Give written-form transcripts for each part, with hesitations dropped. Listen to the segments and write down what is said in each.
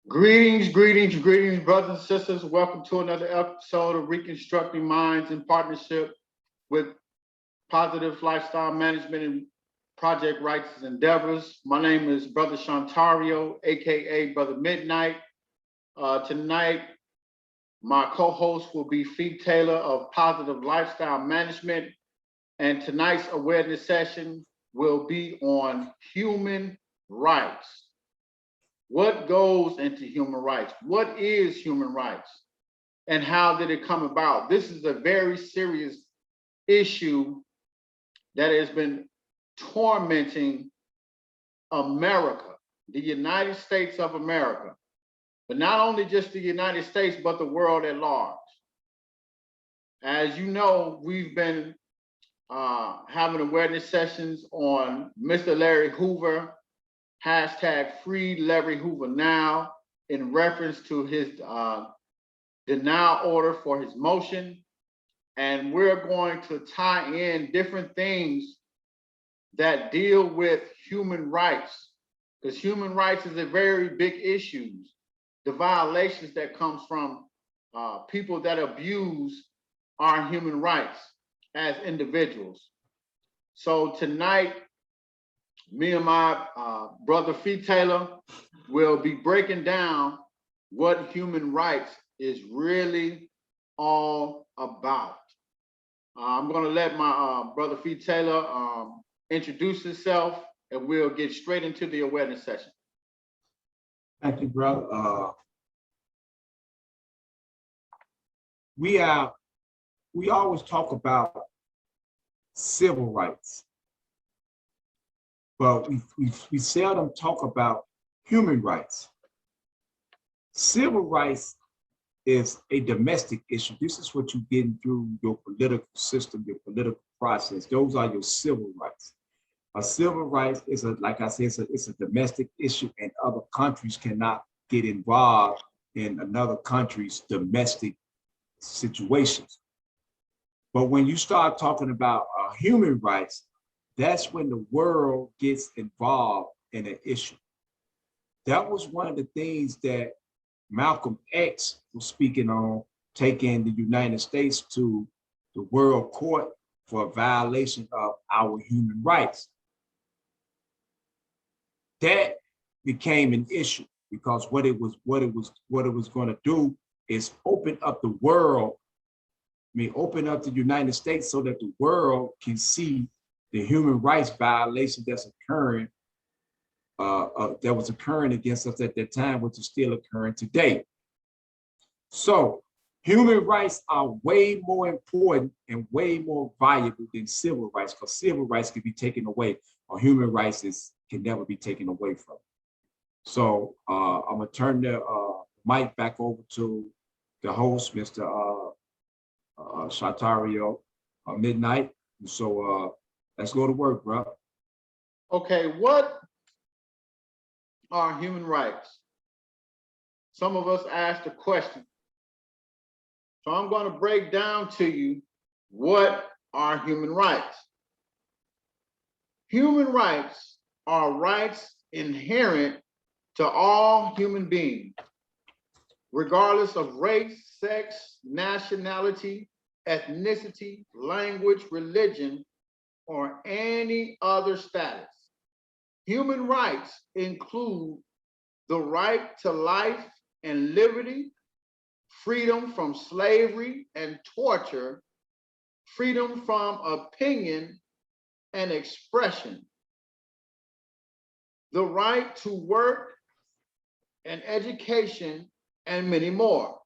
Greetings, greetings, greetings, brothers and sisters. Welcome to another episode of Reconstructing Minds in partnership with Positive Lifestyle Management and Project Rights Endeavors. My name is Brother Shantario, aka Brother Midnight. Tonight, my co-host will be Fee Taylor of Positive Lifestyle Management, and tonight's awareness session will be on human rights. What goes into human rights? What is human rights? And how did it come about? This is a very serious issue that has been tormenting America, the United States of America, but not only just the United States, but the world at large. As you know, we've been having awareness sessions on Mr. Larry Hoover, hashtag free Larry Hoover now, in reference to his denial order for his motion. And we're going to tie in different things that deal with human rights, because human rights is a very big issue. The violations that comes from people that abuse our human rights as individuals. So tonight, me and my brother Fee Taylor will be breaking down what human rights is really all about. I'm going to let my brother Fee Taylor introduce himself, and we'll get straight into the awareness session. Thank you, brother. We always talk about civil rights, but we seldom talk about human rights. Civil rights is a domestic issue. This is what you're getting through your political system, your political process. Those are your civil rights. A civil rights is, like I said, it's a domestic issue, and other countries cannot get involved in another country's domestic situations. But when you start talking about human rights, that's when the world gets involved in an issue. That was one of the things that Malcolm X was speaking on, taking the United States to the World Court for a violation of our human rights. That became an issue because what it was going to do is open up the world, open up the United States so that the world can see the human rights violation that's occurring, that was occurring against us at that time, which is still occurring today. So human rights are way more important and way more valuable than civil rights, because civil rights can be taken away, or human rights can never be taken away from. So I'm gonna turn the mic back over to the host, Mr. Shantario Midnight. So let's go to work, bro. Okay, what are human rights? Some of us asked the question. So I'm going to break down to you what are human rights. Human rights are rights inherent to all human beings, regardless of race, sex, nationality, ethnicity, language, religion, or any other status. Human rights include the right to life and liberty, freedom from slavery and torture, freedom from opinion and expression, the right to work and education, and many more.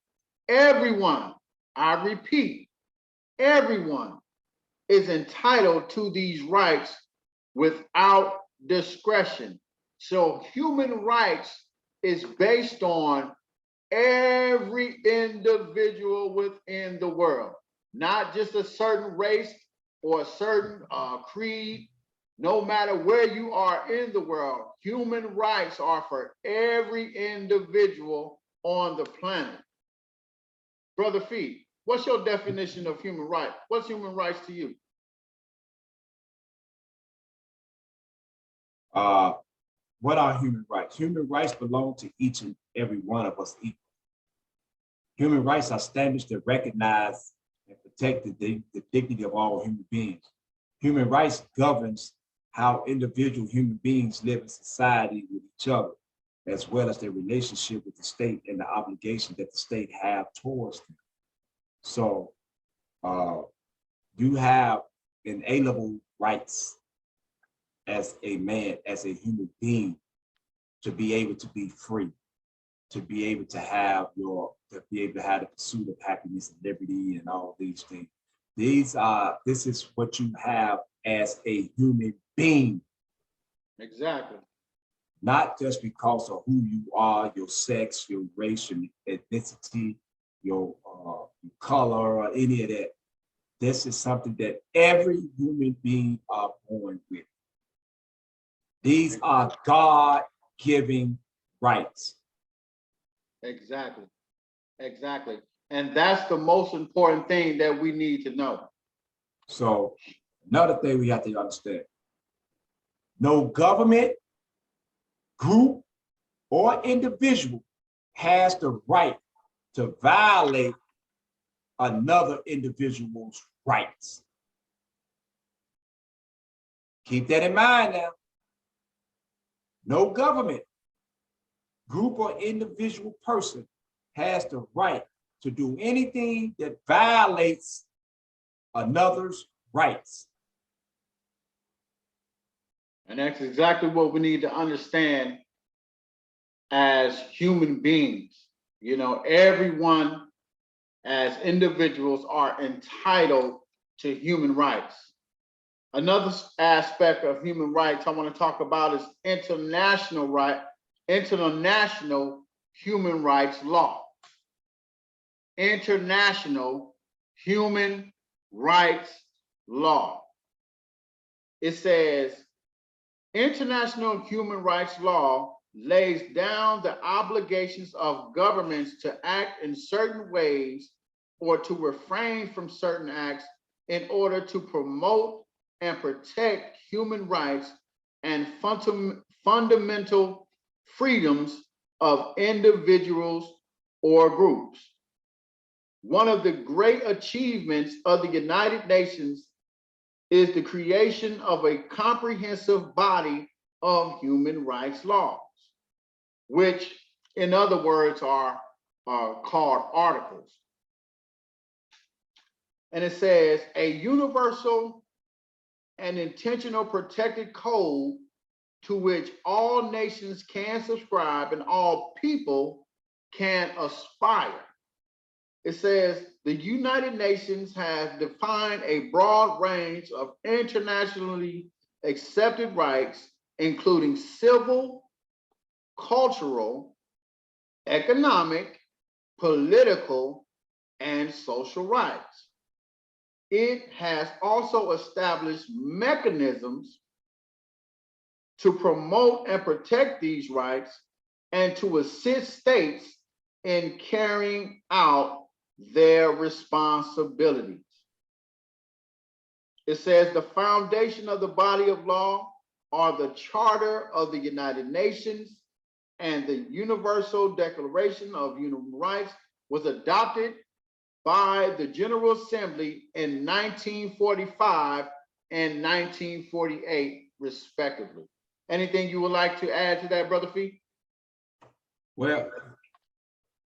Everyone, I repeat, everyone is entitled to these rights without discretion. So human rights is based on every individual within the world, not just a certain race or a certain creed. No matter where you are in the world, human rights are for every individual on the planet. Brother Fee, what's your definition of human rights? What's human rights to you? what are human rights? Human rights belong to each and every one of us equal. Human rights are standards that recognize and protect the dignity of all human beings. Human rights governs how individual human beings live in society with each other, as well as their relationship with the state and the obligation that the state have towards them. So you have inalienable rights as a man, as a human being, to be able to be free, to be able to have the pursuit of happiness and liberty and all these things. This is what you have as a human being. Exactly. Not just because of who you are, your sex, your race, your ethnicity, your color, or any of that. This is something that every human being are born with. These are God-given rights. Exactly. Exactly. And that's the most important thing that we need to know. So another thing we have to understand, no government, group, or individual has the right to violate another individual's rights. Keep that in mind now. No government, group, or individual person has the right to do anything that violates another's rights. And that's exactly what we need to understand as human beings. You know, everyone as individuals are entitled to human rights. Another aspect of human rights I want to talk about is international human rights law. International human rights law. It says, international human rights law lays down the obligations of governments to act in certain ways or to refrain from certain acts in order to promote and protect human rights and fundamental freedoms of individuals or groups. One of the great achievements of the United Nations is the creation of a comprehensive body of human rights laws, which in other words are called articles. And it says a universal and intentional protected code to which all nations can subscribe and all people can aspire. It says the United Nations has defined a broad range of internationally accepted rights, including civil, cultural, economic, political, and social rights. It has also established mechanisms to promote and protect these rights and to assist states in carrying out their responsibilities. It says the foundation of the body of law are the Charter of the United Nations, and the Universal Declaration of Human Rights was adopted by the General Assembly in 1945 and 1948, respectively. Anything you would like to add to that, Brother Fee? Well,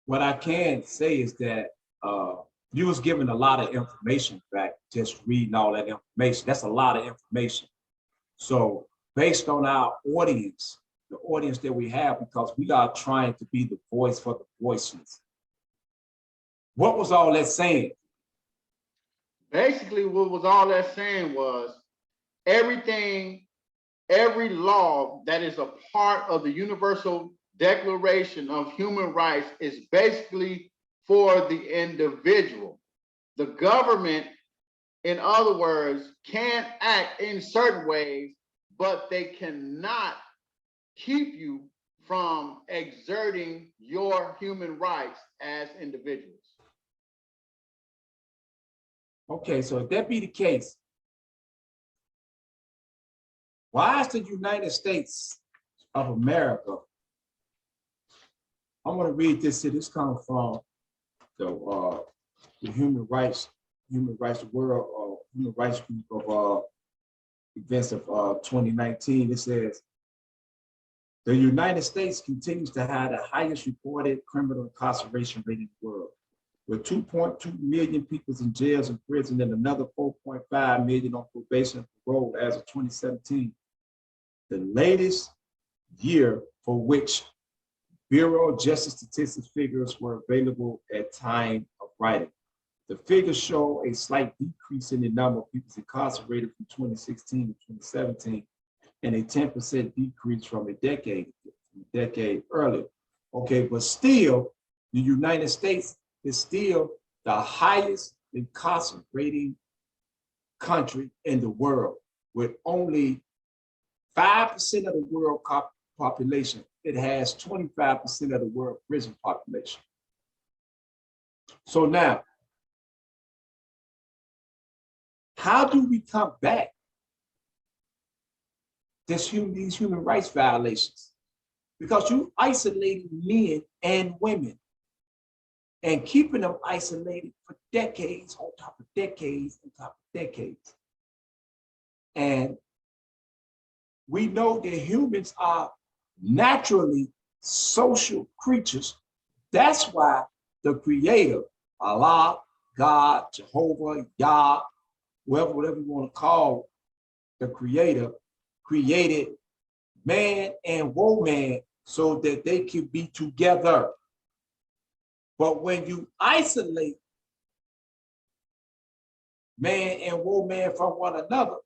what I can say is that you was given a lot of information back, just reading all that information. That's a lot of information. So based on our audience, the audience that we have, because we are trying to be the voice for the voiceless. What was all that saying? Basically, what was all that saying was every law that is a part of the Universal Declaration of Human Rights is basically for the individual. The government, in other words, can act in certain ways, but they cannot keep you from exerting your human rights as individuals. Okay, so if that be the case, why is the United States of America. I'm going to read this here. This comes from the Human Rights World Human Rights Group of events of 2019. It says, the United States continues to have the highest reported criminal incarceration rate in the world, with 2.2 million people in jails and prisons and another 4.5 million on probation and parole as of 2017. The latest year for which Bureau of Justice Statistics figures were available at time of writing. The figures show a slight decrease in the number of people incarcerated from 2016 to 2017, and a 10% decrease from a decade earlier. Okay, but still, the United States is still the highest incarcerating country in the world, with only 5% of the world population. It has 25% of the world prison population. So now, how do we combat these human rights violations? Because you isolated men and women and keeping them isolated for decades on top of decades on top of decades. And we know that humans are naturally social creatures. That's why the Creator, Allah, God, Jehovah, Yah, whatever you want to call the Creator, created man and woman so that they could be together. But when you isolate man and woman from one another,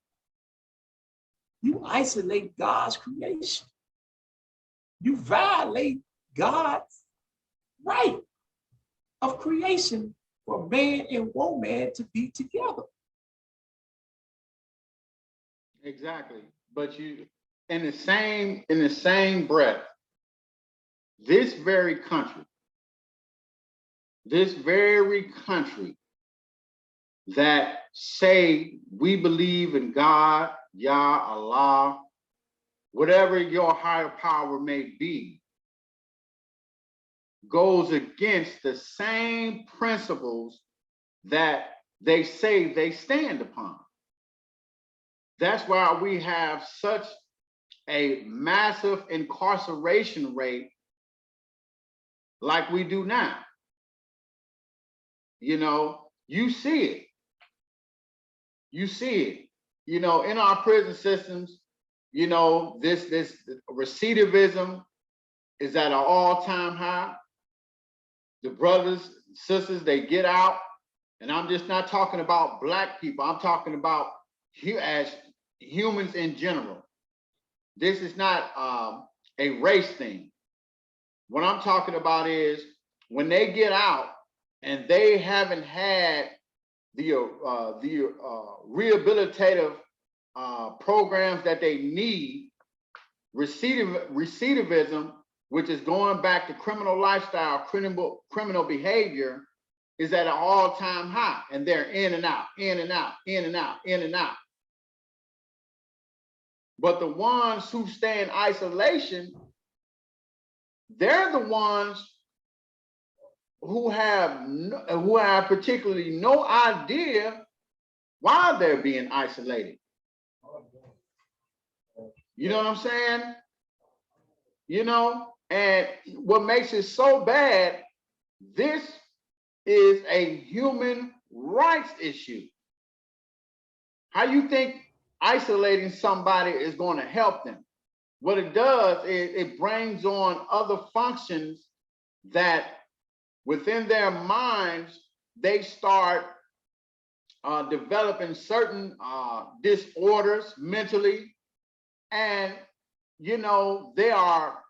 you isolate God's creation. You violate God's right of creation for man and woman to be together. Exactly. But you, in the same breath, this very country that say we believe in God, Yah, Allah, whatever your higher power may be, goes against the same principles that they say they stand upon. That's why we have such a massive incarceration rate like we do now. You know, you see it. You see it. You know, in our prison systems, you know, this recidivism is at an all-time high. The brothers, sisters, they get out, and I'm just not talking about Black people. I'm talking about as humans in general. This is not a race thing. What I'm talking about is when they get out and they haven't had the rehabilitative programs that they need, recidivism, which is going back to criminal lifestyle, criminal behavior, is at an all-time high, and they're in and out, in and out, in and out, in and out. But the ones who stay in isolation, they're the ones who have particularly no idea why they're being isolated. You know what I'm saying? You know, and what makes it so bad, this is a human rights issue. How you think isolating somebody is going to help them? What it does is it brings on other functions that within their minds, they start developing certain disorders mentally, and you know, they are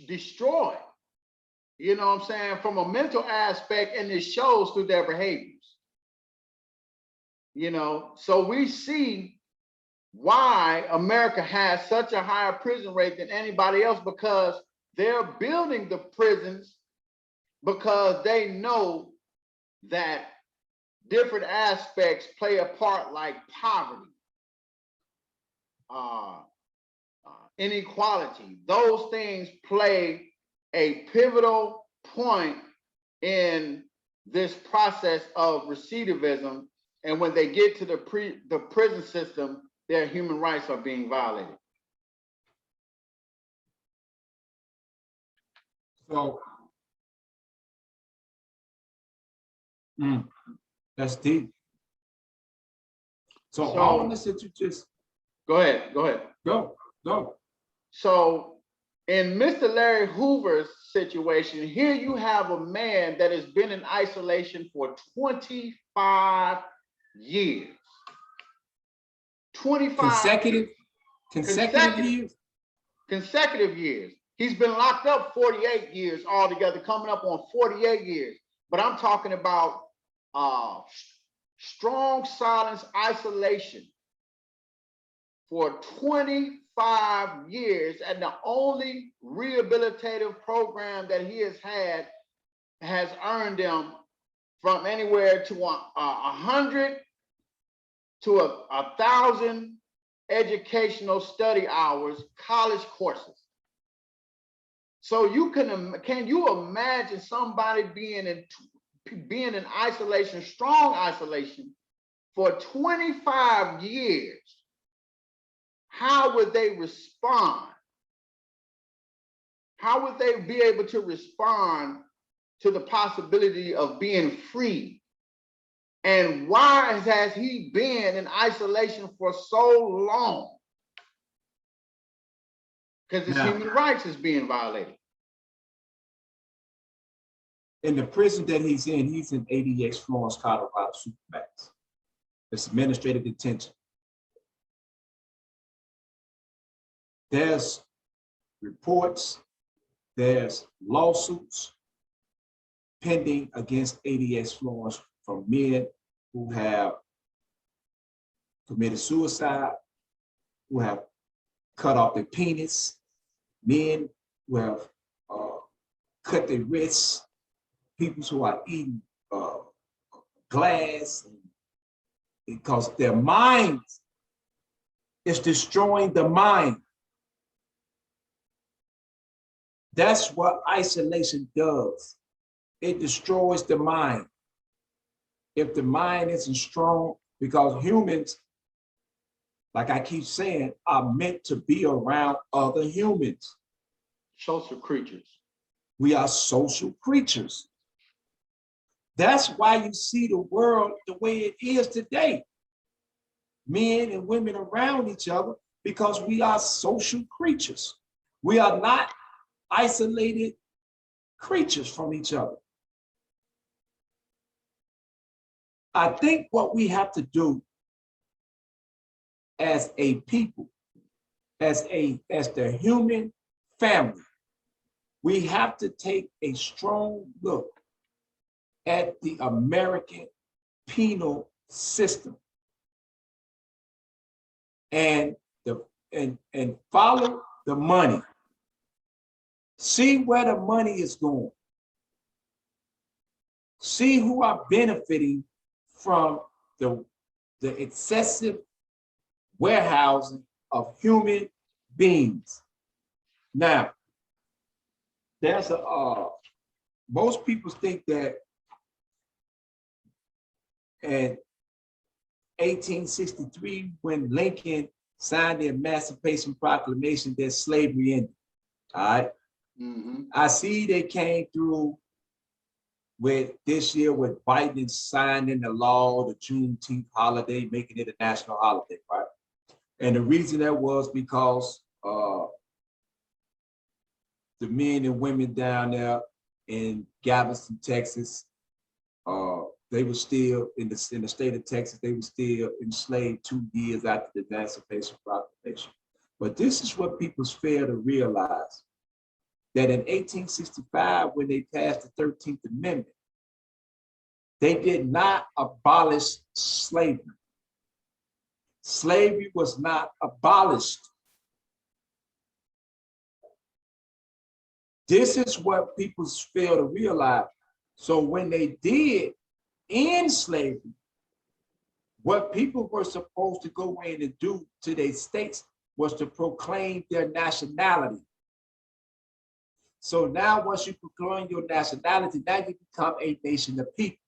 destroyed, you know what I'm saying, from a mental aspect, and it shows through their behaviors. You know, so we see why America has such a higher prison rate than anybody else, because they're building the prisons because they know that different aspects play a part, like poverty, inequality. Those things play a pivotal point in this process of recidivism. And when they get to the prison system, their human rights are being violated. So that's deep. So all of this that you just go ahead. Go. So in Mr. Larry Hoover's situation, here you have a man that has been in isolation for 25 years. 25 consecutive years. He's been locked up 48 years altogether, coming up on 48 years. But I'm talking about strong silence isolation for 25 years. And the only rehabilitative program that he has had has earned him from anywhere to 100 to 1,000 educational study hours, college courses. So can you imagine somebody being in isolation, strong isolation for 25 years? How would they respond? How would they be able to respond to the possibility of being free? And why has he been in isolation for so long? Because his human rights is being violated. In the prison that he's in ADX Florence, Colorado, Supermax. It's administrative detention. There's reports, there's lawsuits pending against ADX Florence from men who have committed suicide, who have cut off their penis, men who have cut their wrists, people who are eating glass because their minds is destroying the mind. That's what isolation does. It destroys the mind. If the mind isn't strong, because humans, like I keep saying, are meant to be around other humans. Social creatures. We are social creatures. That's why you see the world the way it is today. Men and women around each other, because we are social creatures. We are not isolated creatures from each other. I think what we have to do as a people, as the human family, we have to take a strong look at the American penal system and follow the money. See where the money is going. See who are benefiting from the excessive warehousing of human beings. Now, there's most people think that in 1863, when Lincoln signed the Emancipation Proclamation, that slavery ended. All right. Mm-hmm. I see they came through with this year with Biden signing the law, the Juneteenth holiday, making it a national holiday, right? And the reason that was because the men and women down there in Galveston, Texas, they were still in the state of Texas, they were still enslaved 2 years after the Emancipation Proclamation. But this is what people fail to realize, that in 1865, when they passed the 13th Amendment, they did not abolish slavery. Slavery was not abolished. This is what people fail to realize. So when they did end slavery, what people were supposed to go in and do to their states was to proclaim their nationality. So now once you proclaim your nationality, now you become a nation of people.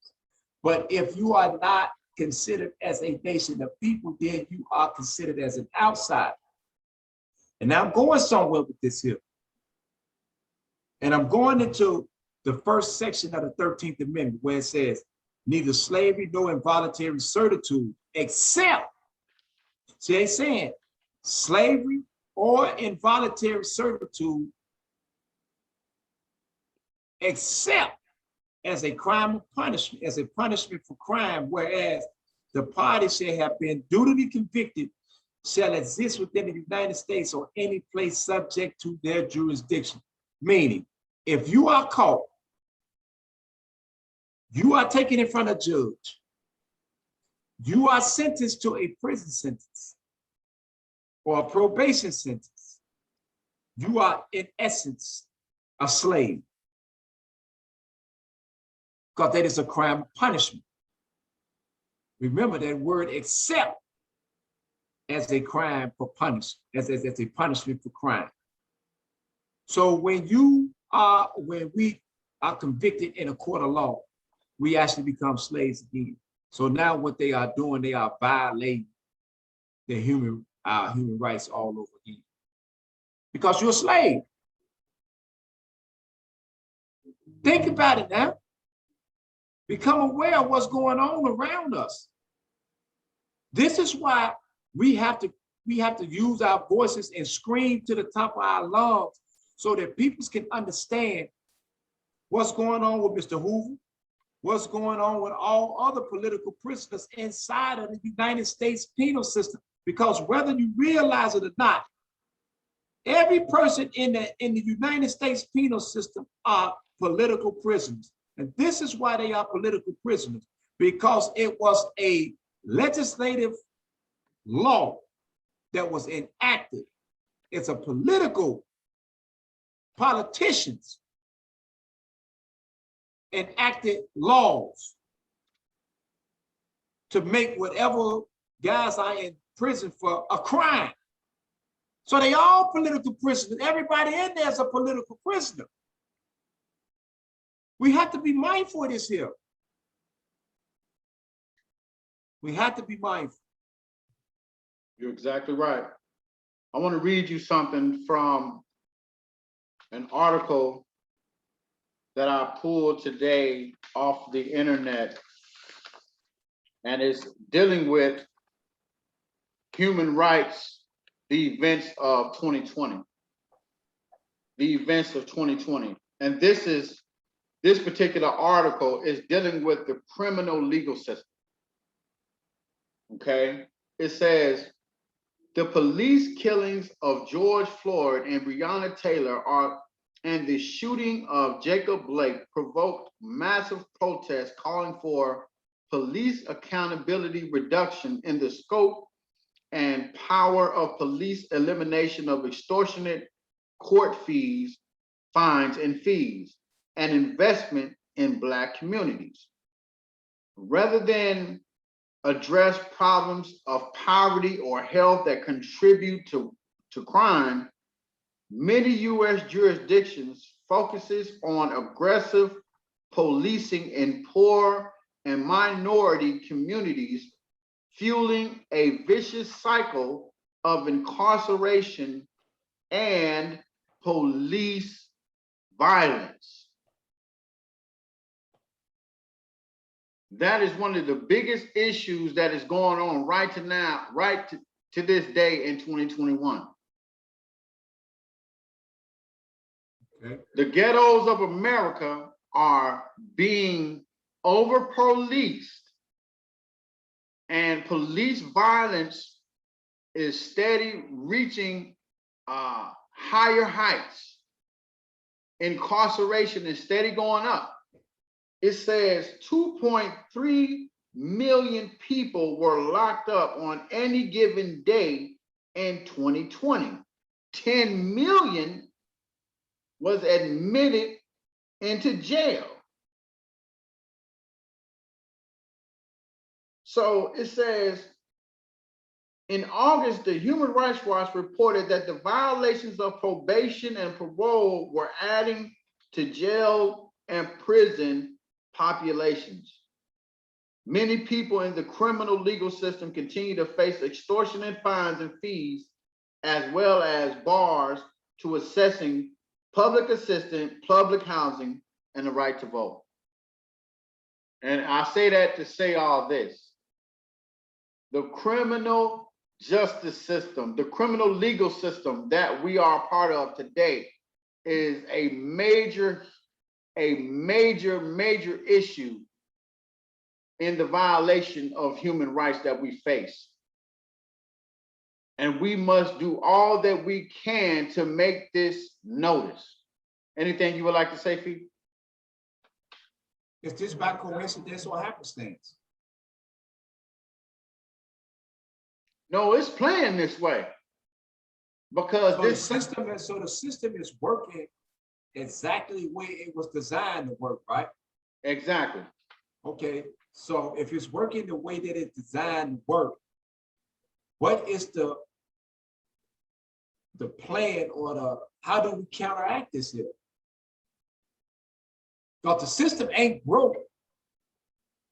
But if you are not considered as a nation of people, then you are considered as an outsider. And now I'm going somewhere with this here. And I'm going into the first section of the 13th Amendment where it says, neither slavery nor involuntary servitude, except, see, they saying slavery or involuntary servitude, except as a crime of punishment, as a punishment for crime, whereas the party shall have been duly convicted, shall exist within the United States or any place subject to their jurisdiction. Meaning, if you are caught, you are taken in front of a judge, you are sentenced to a prison sentence or a probation sentence, you are in essence a slave, because that is a crime of punishment. Remember that word except as a crime for punishment, as a punishment for crime. So when we are convicted in a court of law, we actually become slaves again. So now what they are doing, they are violating the human rights all over again. Because you're a slave. Think about it now. Become aware of what's going on around us. This is why we have to use our voices and scream to the top of our lungs so that people can understand what's going on with Mr. Hoover, what's going on with all other political prisoners inside of the United States penal system. Because whether you realize it or not, every person in the United States penal system are political prisoners. And this is why they are political prisoners, because it was a legislative law that was enacted. It's a politicians enacted laws to make whatever guys are in prison for a crime. So they all political prisoners. Everybody in there is a political prisoner. We have to be mindful of this here. We have to be mindful. You're exactly right. I want to read you something from an article that I pulled today off the internet, and it's dealing with human rights, the events of 2020. The events of 2020. And this particular article is dealing with the criminal legal system. Okay? It says, the police killings of George Floyd and Breonna Taylor and the shooting of Jacob Blake provoked massive protests calling for police accountability reduction in the scope and power of police, elimination of extortionate court fees, fines, and fees, and investment in Black communities. Rather than address problems of poverty or health that contribute to crime, many U.S. jurisdictions focuses on aggressive policing in poor and minority communities, fueling a vicious cycle of incarceration and police violence. That is one of the biggest issues that is going on right to this day in 2021. Okay. The ghettos of America are being over-policed, and police violence is steady reaching higher heights. Incarceration is steady going up. It says 2.3 million people were locked up on any given day in 2020. 10 million was admitted into jail. So it says In August, the Human Rights Watch reported that the violations of probation and parole were adding to jail and prison populations. Many people in the criminal legal system continue to face extortionate fines and fees, as well as bars to assessing public assistance, public housing, and the right to vote. And I say that to say all this. The criminal justice system, the criminal legal system that we are a part of today is a major issue in the violation of human rights that we face. And we must do all that we can to make this notice. Anything you would like to say, Fee? Is this by coincidence or happenstance? No, it's playing this way. Because So the system is working exactly the way it was designed to work, right? Exactly. Okay, so if it's working the way that it's designed to work, what is the plan, or how do we counteract this here? Because the system ain't broken.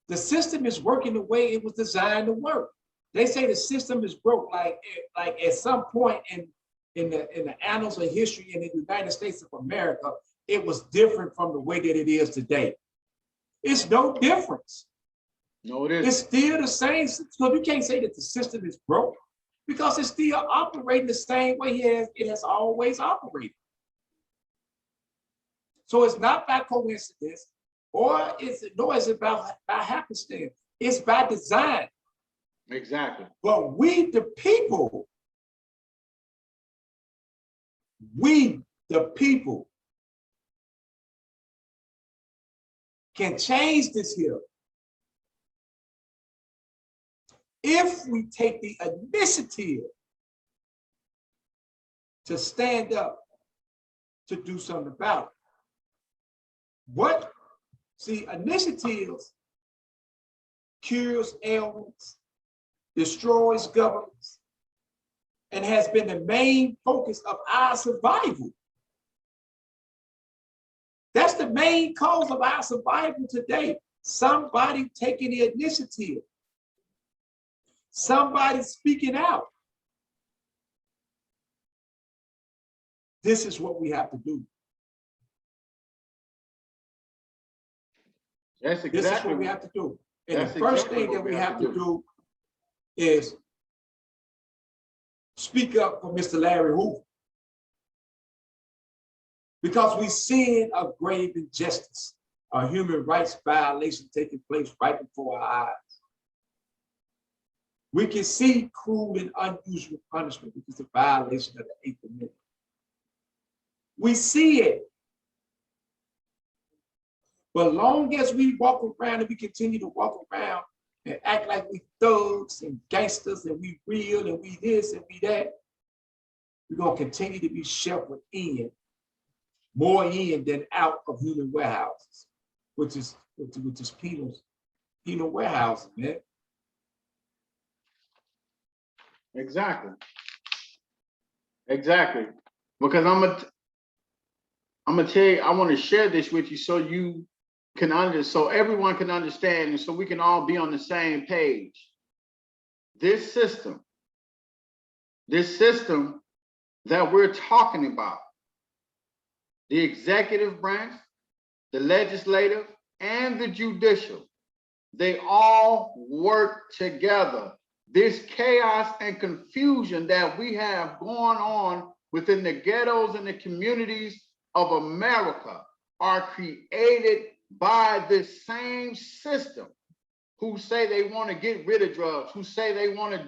The system is working the way it was designed to work. They say the system is broke, like at some point in the annals of history in the United States of America, it was different from the way that it is today. It's no difference. No, it isn't. It's still the same. So you can't say that the system is broke, because it's still operating the same way it has always operated. So it's not by coincidence, nor is it by happenstance. It's by design. Exactly. But we, the people, can change this here if we take the initiative to stand up to do something about it. Initiatives cures ailments, destroys governments, and has been the main focus of our survival. That's the main cause of our survival today. Somebody taking the initiative. Somebody speaking out. This is what we have to do. That's exactly This is what we have to do. And That's the first exactly thing that what we have to do is speak up for Mr. Larry Hoover. Because we're seeing a grave injustice, a human rights violation taking place right before our eyes. We can see cruel and unusual punishment, which is a violation of the 8th Amendment. We see it. But long as we walk around and we continue to walk around and act like we thugs and gangsters and we real and we this and we that, we're going to continue to be sheltered in, more in than out of human warehouses, which is penal warehousing, man. Exactly. Exactly. Because I'm gonna tell you, I want to share this with you so you can so everyone can understand, and so we can all be on the same page. This system that we're talking about, the executive branch, the legislative, and the judicial, they all work together. This chaos and confusion that we have going on within the ghettos and the communities of America are created by this same system, who say they want to get rid of drugs, who say they want to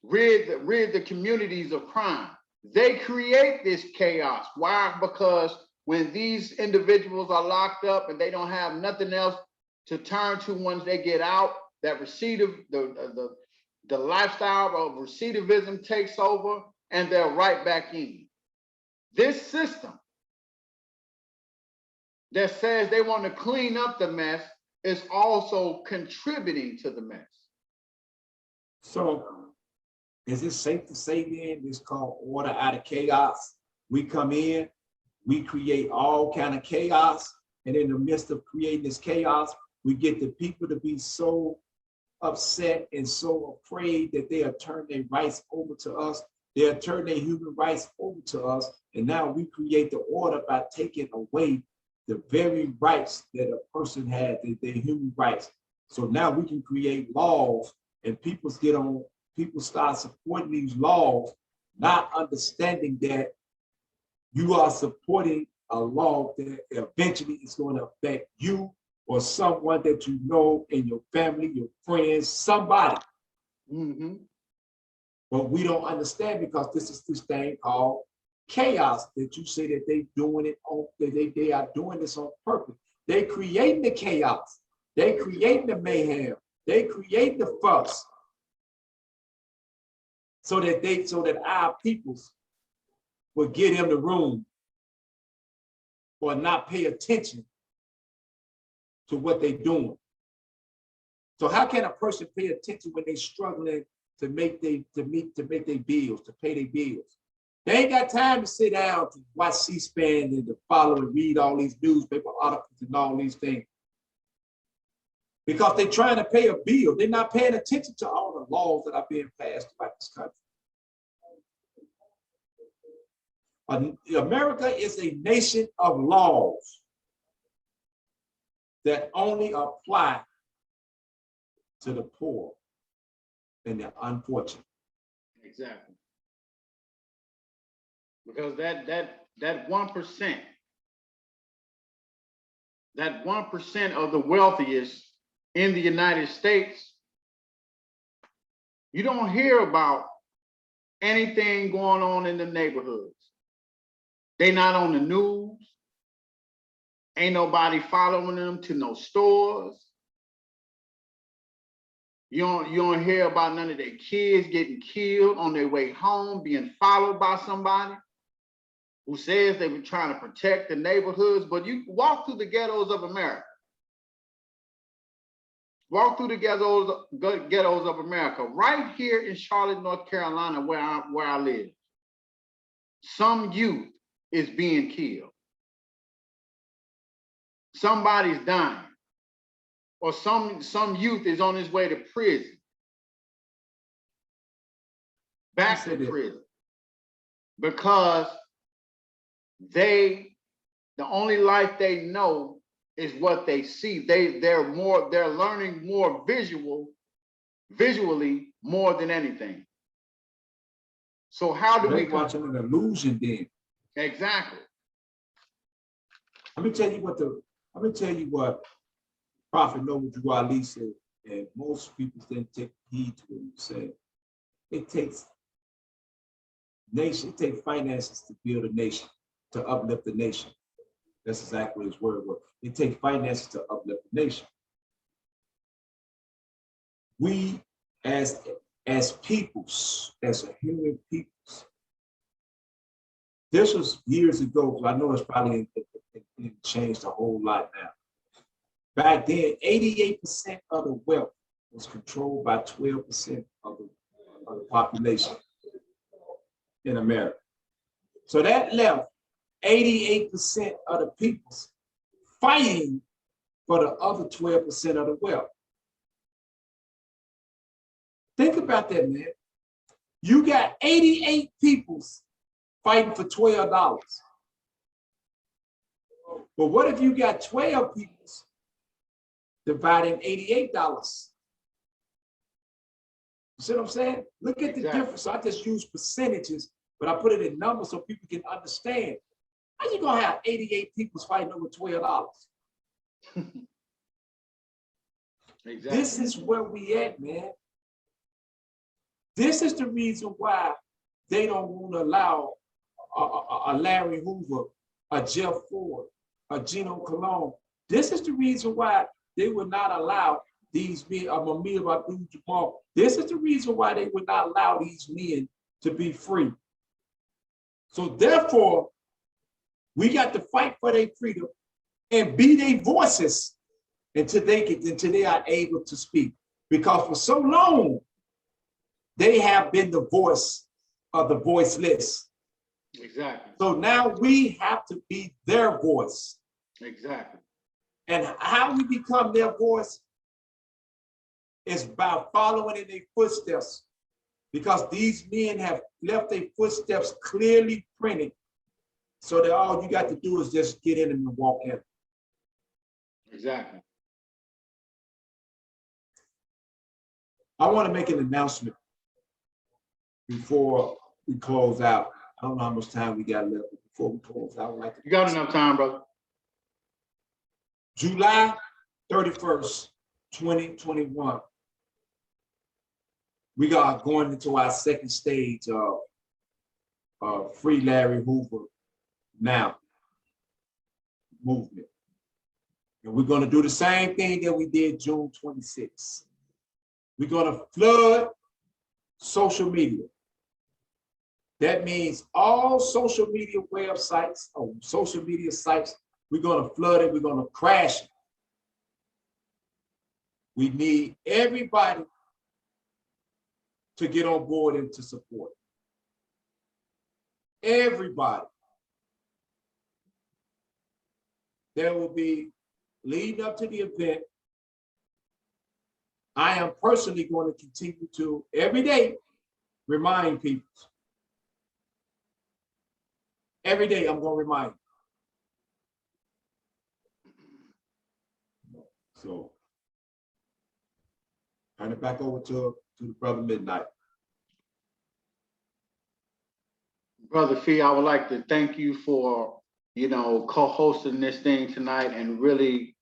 rid the communities of crime. They create this chaos. Why? Because when these individuals are locked up and they don't have nothing else to turn to once they get out, that the lifestyle of recidivism takes over and they're right back in. This system that says they want to clean up the mess is also contributing to the mess. So is it safe to say then it's called order out of chaos? We come in, we create all kind of chaos, and in the midst of creating this chaos, we get the people to be so upset and so afraid that they'll turn their rights over to us. They'll turn their human rights over to us. And now we create the order by taking away the very rights that a person had, their human rights. So now we can create laws and people start supporting these laws, not understanding that you are supporting a law that eventually is going to affect you or someone that you know in your family, your friends, somebody. Mm-hmm. But we don't understand because this is this thing called chaos that you say that they doing it on, they are doing this on purpose. They creating the chaos. They creating the mayhem. They creating the fuss. So that our peoples will get in the room or not pay attention to what they're doing. So how can a person pay attention when they're struggling to make their bills, to pay their bills? They ain't got time to sit down to watch C-SPAN and to follow and read all these newspaper articles and all these things. Because they're trying to pay a bill. They're not paying attention to all the laws that are being passed about this country. America is a nation of laws that only apply to the poor and the unfortunate. Exactly. Because that 1%, that 1% of the wealthiest in the United States, you don't hear about anything going on in the neighborhoods. They not on the news. Ain't nobody following them to no stores. You don't hear about none of their kids getting killed on their way home, being followed by somebody who says they were trying to protect the neighborhoods. But you walk through the ghettos of America. Walk through the ghettos of America, right here in Charlotte, North Carolina, where I live. Some youth is being killed. Somebody's dying. Or some youth is on his way to prison. Back to prison. Because the only life they know is what they see. They're learning more visually more than anything. So how do we watching an illusion then? Exactly. Let me tell you what Prophet Noble Drew Ali said, and most people didn't take heed to what he said. It takes finances to build a nation, to uplift the nation. That's exactly what his word was. It takes finances to uplift the nation. We as peoples, as a human peoples, this was years ago, but I know it's probably changed a whole lot now. Back then, 88% of the wealth was controlled by 12% of the population in America. So that left 88% of the people fighting for the other 12% of the wealth. Think about that, man. You got 88 people fighting for $12. But what if you got 12 people dividing $88? You see what I'm saying? Look at the difference. So I just use percentages, but I put it in numbers so people can understand. How you gonna have 88 people fighting over $12? Exactly. This is where we at, man. This is the reason why they don't want to allow a Larry Hoover, a Jeff Ford, a Gino Colon. This is the reason why they would not allow these men, Mamia Abdul-Jabbar. This is the reason why they would not allow these men to be free. So therefore, we got to fight for their freedom and be their voices until they are able to speak. Because for so long, they have been the voice of the voiceless. Exactly. So now we have to be their voice. Exactly. And how we become their voice is by following in their footsteps, because these men have left their footsteps clearly printed, so that all you got to do is just get in and walk in. Exactly. I want to make an announcement before we close out. I don't know how much time we got left, but before we close out, I would like to. You got enough time, brother. July 31st, 2021. We are going into our second stage of Free Larry Hoover Now movement. And we're going to do the same thing that we did June 26th. We're going to flood social media. That means all social media websites or social media sites, we're going to flood it, we're going to crash it. We need everybody to get on board and to support. Everybody. There will be, leading up to the event, I am personally going to continue to every day remind people. Every day I'm going to remind you. So turn it back over to the brother Midnight. Brother Fee, I would like to thank you for, co-hosting this thing tonight and really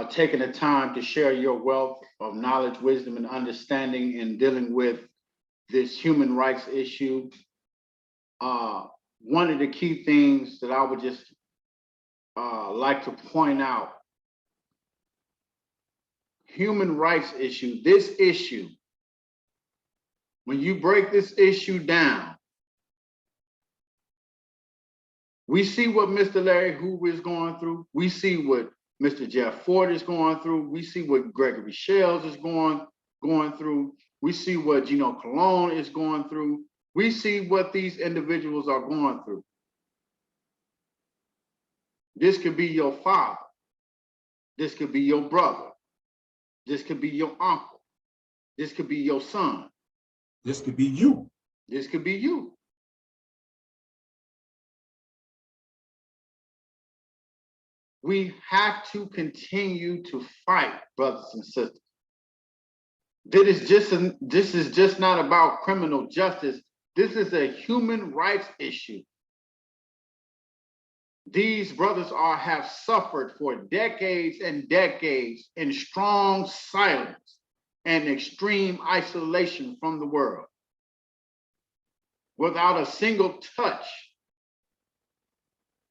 taking the time to share your wealth of knowledge, wisdom, and understanding in dealing with this human rights issue. One of the key things that I would just like to point out, human rights issue, this issue, when you break this issue down, we see what Mr. Larry Hoover is going through. We see what Mr. Jeff Ford is going through. We see what Gregory Shells is going through. We see what Gino Colon is going through. We see what these individuals are going through. This could be your father. This could be your brother. This could be your uncle. This could be your son. This could be you. This could be you. We have to continue to fight, brothers and sisters. This is just not about criminal justice. This is a human rights issue. These brothers have suffered for decades and decades in strong silence and extreme isolation from the world, without a single touch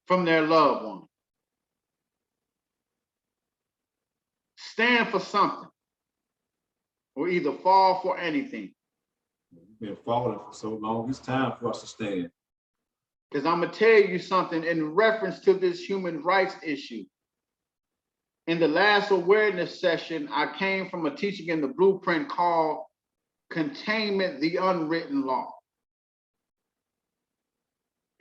from their loved one. Stand for something, or either fall for anything. We've been falling for so long, it's time for us to stand. Because I'm gonna tell you something in reference to this human rights issue. In the last awareness session, I came from a teaching in the blueprint called Containment, the Unwritten Law.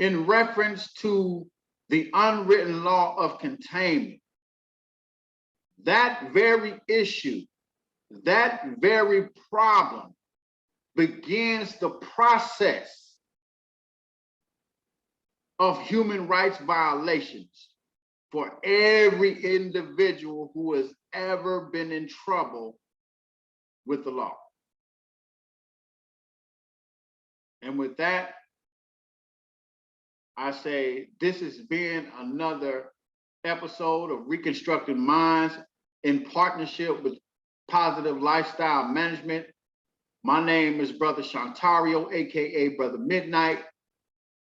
In reference to the unwritten law of containment, that very issue, that very problem begins the process of human rights violations for every individual who has ever been in trouble with the law. And with that, I say this has been another episode of Reconstructing Minds in partnership with Positive Lifestyle Management. My name is Brother Shantario, AKA Brother Midnight.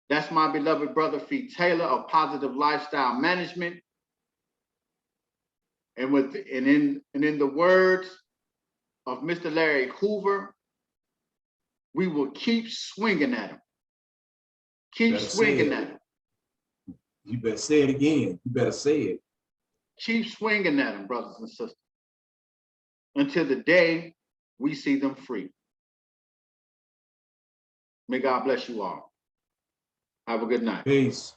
That's my beloved brother Fee Taylor of Positive Lifestyle Management. And in the words of Mr. Larry Hoover, we will keep swinging at him. Keep swinging at him. You better say it again. You better say it. Keep swinging at them, brothers and sisters, until the day we see them free. May God bless you all. Have a good night. Peace.